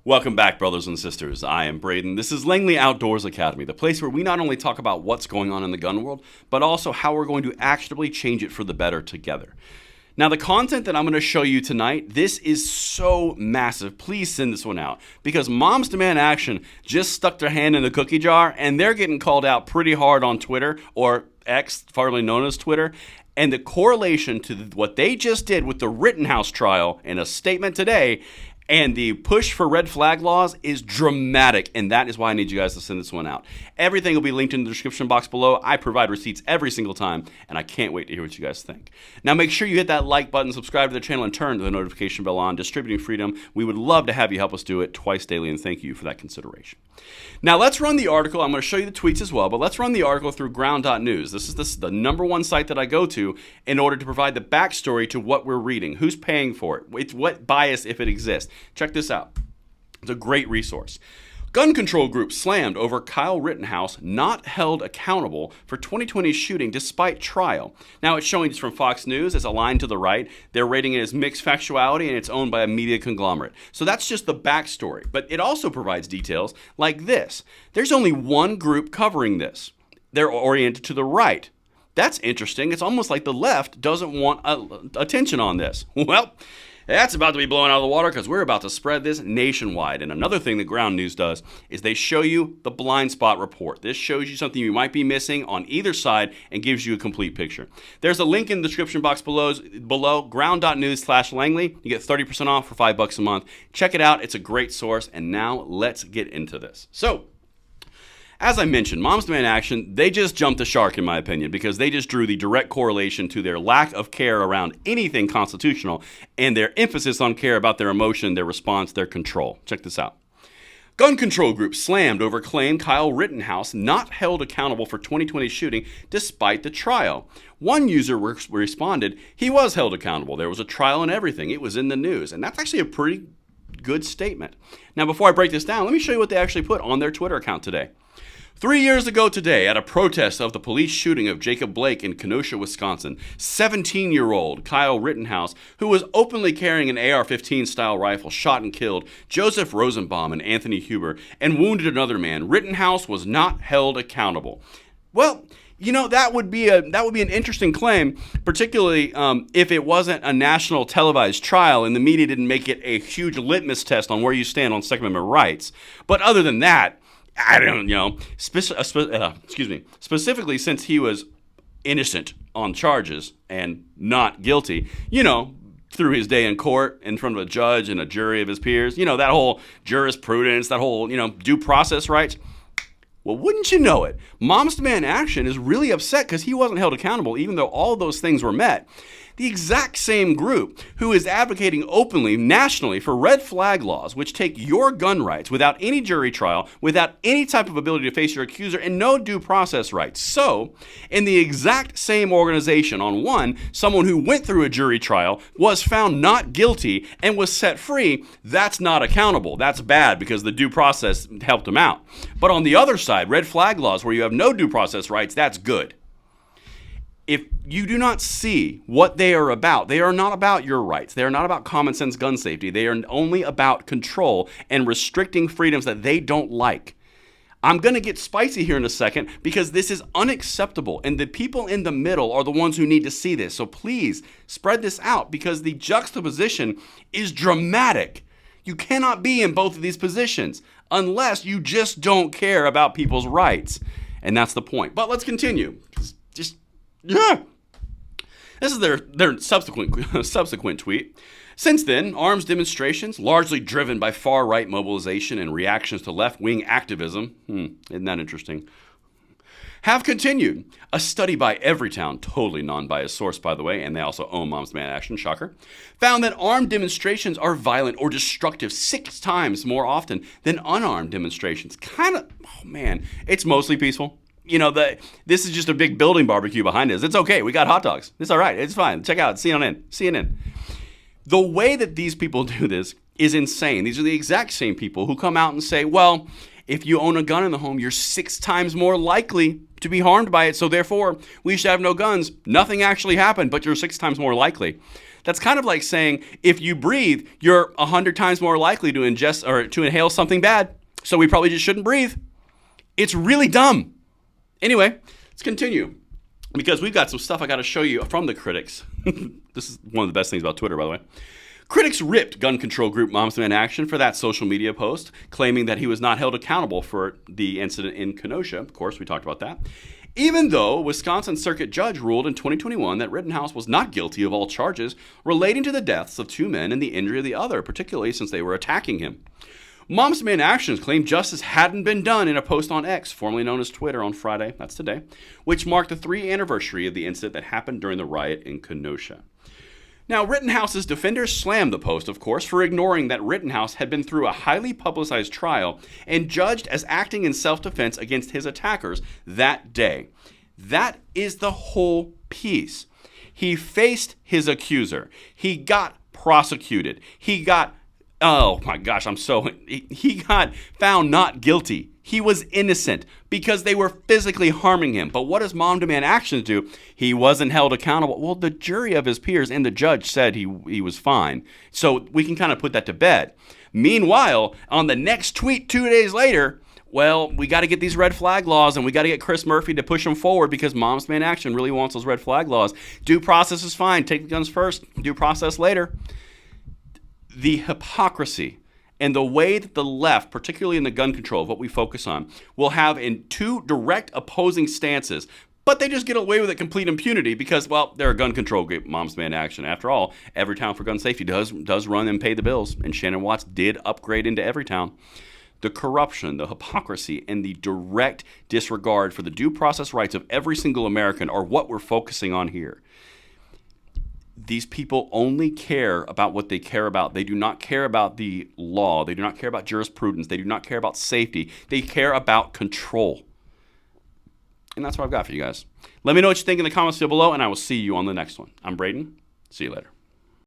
Welcome back, brothers and sisters. I am Braden. This is Langley Outdoors Academy, the place where we not only talk about what's going on in the gun world, but also how we're going to actionably change it for the better together. Now, the content that I'm going to show you tonight, this is so massive. Please send this one out because Moms Demand Action just stuck their hand in the cookie jar and they're getting called out pretty hard on Twitter, or X, formerly known as Twitter. And the correlation to what they just did with the Rittenhouse trial in a statement today and the push for red flag laws is dramatic, and that is why I need you guys to send this one out. Everything will be linked in the description box below. I provide receipts every single time, and I can't wait to hear what you guys think. Now, make sure you hit that like button, subscribe to the channel, and turn the notification bell on. Distributing freedom. We would love to have you help us do it twice daily, and thank you for that consideration. Now, let's run the article. I'm going to show you the tweets as well, but let's run the article through ground.news. This is the number one site that I go to in order to provide the backstory to what we're reading, who's paying for it, it's what bias, if it exists. Check this out. It's a great resource. Gun control group slammed over Kyle Rittenhouse not held accountable for 2020 shooting despite trial. Now, it's showing this from Fox News. It's aligned to the right. They're rating it as mixed factuality, and it's owned by a media conglomerate. So that's just the backstory. But it also provides details like this. There's only one group covering this. They're oriented to the right. That's interesting. It's almost like the left doesn't want attention on this. Well, that's about to be blown out of the water because we're about to spread this nationwide. And another thing that Ground News does is they show you the blind spot report. This shows you something you might be missing on either side and gives you a complete picture. There's a link in the description box below ground.news/Langley. You get 30% off for $5 a month. Check it out. It's a great source. And now let's get into this. So, as I mentioned, Moms Demand Action, they just jumped the shark in my opinion because they just drew the direct correlation to their lack of care around anything constitutional and their emphasis on care about their emotion, their response, their control. Check this out. Gun control group slammed over claim Kyle Rittenhouse not held accountable for 2020 shooting despite the trial. One user responded, he was held accountable. There was a trial and everything. It was in the news. And that's actually a pretty good statement. Now, before I break this down, let me show you what they actually put on their Twitter account today. 3 years ago today, at a protest of the police shooting of Jacob Blake in Kenosha, Wisconsin, 17-year-old Kyle Rittenhouse, who was openly carrying an AR-15 style rifle, shot and killed Joseph Rosenbaum and Anthony Huber and wounded another man. Rittenhouse was not held accountable. Well, you know, that would be an interesting claim, particularly if it wasn't a national televised trial and the media didn't make it a huge litmus test on where you stand on Second Amendment rights. But other than that, I don't know, specifically since he was innocent on charges and not guilty, through his day in court in front of a judge and a jury of his peers, that whole jurisprudence, that whole, due process rights. Well, wouldn't you know it? Moms Demand Action is really upset because he wasn't held accountable, even though all those things were met. The exact same group who is advocating openly, nationally, for red flag laws, which take your gun rights without any jury trial, without any type of ability to face your accuser, and no due process rights. So, in the exact same organization, on one, someone who went through a jury trial, was found not guilty, and was set free, that's not accountable. That's bad because the due process helped him out. But on the other side, red flag laws where you have no due process rights, that's good. If you do not see what they are not about your rights. They are not about common sense gun safety. They are only about control and restricting freedoms that they don't like. I'm going to get spicy here in a second because this is unacceptable, and the people in the middle are the ones who need to see this. So please spread this out because the juxtaposition is dramatic. You cannot be in both of these positions unless you just don't care about people's rights. And that's the point. But let's continue. Yeah. This is their subsequent tweet. Since then, arms demonstrations, largely driven by far-right mobilization and reactions to left-wing activism, isn't that interesting, have continued. A study by Everytown, totally non-biased source, by the way, and they also own Moms Demand Action, shocker, found that armed demonstrations are violent or destructive 6 times more often than unarmed demonstrations. It's mostly peaceful. This is just a big building barbecue behind us. It's okay. We got hot dogs. It's all right. It's fine. Check out CNN. The way that these people do this is insane. These are the exact same people who come out and say, well, if you own a gun in the home, you're 6 times more likely to be harmed by it. So therefore, we should have no guns. Nothing actually happened, but you're 6 times more likely. That's kind of like saying if you breathe, you're 100 times more likely to ingest or to inhale something bad. So we probably just shouldn't breathe. It's really dumb. Anyway, let's continue, because we've got some stuff I got to show you from the critics. This is one of the best things about Twitter, by the way. Critics ripped gun control group Moms Demand Action for that social media post, claiming that he was not held accountable for the incident in Kenosha. Of course, we talked about that. Even though a Wisconsin circuit judge ruled in 2021 that Rittenhouse was not guilty of all charges relating to the deaths of 2 men and the injury of the other, particularly since they were attacking him. Moms Demand Action claimed justice hadn't been done in a post on X, formerly known as Twitter, on Friday, that's today, which marked the 3rd anniversary of the incident that happened during the riot in Kenosha. Now, Rittenhouse's defenders slammed the post, of course, for ignoring that Rittenhouse had been through a highly publicized trial and judged as acting in self-defense against his attackers that day. That is the whole piece. He faced his accuser. He got prosecuted. He got found not guilty. He was innocent because they were physically harming him. But what does Mom Demand Action do? He wasn't held accountable. Well, the jury of his peers and the judge said he was fine. So we can kind of put that to bed. Meanwhile, on the next tweet 2 days later, well, we got to get these red flag laws, and we got to get Chris Murphy to push them forward because Moms Demand Action really wants those red flag laws. Due process is fine. Take the guns first. Due process later. The hypocrisy and the way that the left, particularly in the gun control, what we focus on, will have in 2 direct opposing stances, but they just get away with it complete impunity because, well, they're a gun control group, Moms Demand Action. After all, Everytown for Gun Safety does run and pay the bills, and Shannon Watts did upgrade into Everytown. The corruption, the hypocrisy, and the direct disregard for the due process rights of every single American are what we're focusing on here. These people only care about what they care about. They do not care about the law. They do not care about jurisprudence. They do not care about safety. They care about control. And that's what I've got for you guys. Let me know what you think in the comments down below, and I will see you on the next one. I'm Braden. See you later.